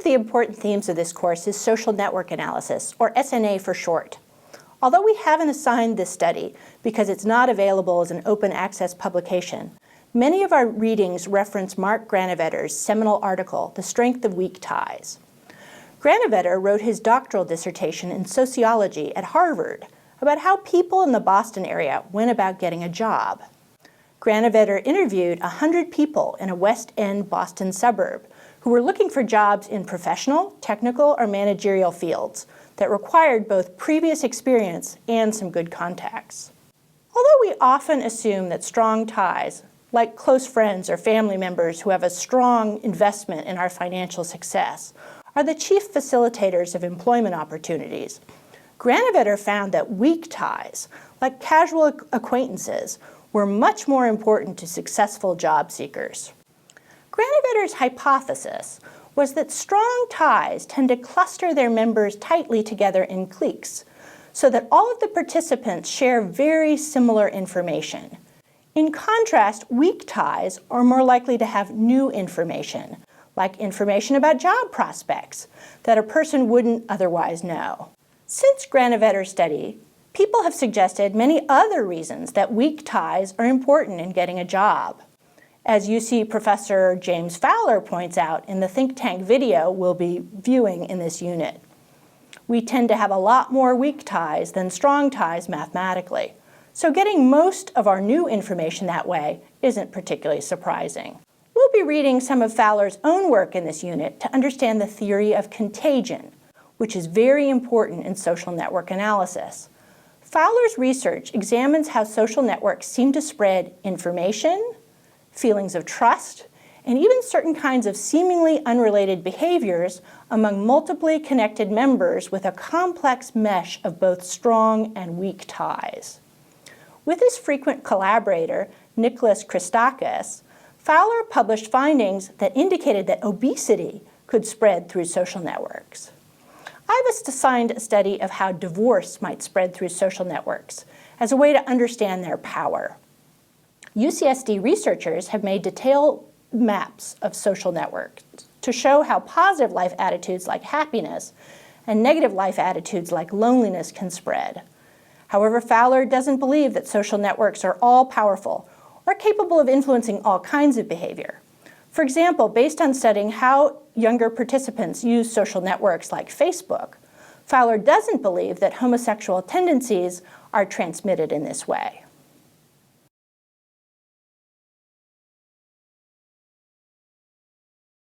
the important themes of this course is social network analysis, or SNA for short. Although we haven't assigned this study because it's not available as an open access publication, many of our readings reference Mark Granovetter's seminal article, The Strength of Weak Ties. Granovetter wrote his doctoral dissertation in sociology at Harvard about how people in the Boston area went about getting a job. Granovetter interviewed 100 people in a West End Boston suburb who were looking for jobs in professional, technical, or managerial fields that required both previous experience and some good contacts. Although we often assume that strong ties, like close friends or family members who have a strong investment in our financial success, are the chief facilitators of employment opportunities, Granovetter found that weak ties, like casual acquaintances, were much more important to successful job seekers. Granovetter's hypothesis was that strong ties tend to cluster their members tightly together in cliques, so that all of the participants share very similar information. In contrast, weak ties are more likely to have new information, like information about job prospects that a person wouldn't otherwise know. Since Granovetter's study, people have suggested many other reasons that weak ties are important in getting a job. As UC professor James Fowler points out in the think tank video we'll be viewing in this unit, we tend to have a lot more weak ties than strong ties mathematically, so getting most of our new information that way isn't particularly surprising. We'll be reading some of Fowler's own work in this unit to understand the theory of contagion, which is very important in social network analysis. Fowler's research examines how social networks seem to spread information, feelings of trust, and even certain kinds of seemingly unrelated behaviors among multiply connected members with a complex mesh of both strong and weak ties. With his frequent collaborator, Nicholas Christakis, Fowler published findings that indicated that obesity could spread through social networks. I've assigned a study of how divorce might spread through social networks as a way to understand their power. UCSD researchers have made detailed maps of social networks to show how positive life attitudes like happiness and negative life attitudes like loneliness can spread. However, Fowler doesn't believe that social networks are all powerful or capable of influencing all kinds of behavior. For example, based on studying how younger participants use social networks like Facebook, Fowler doesn't believe that homosexual tendencies are transmitted in this way.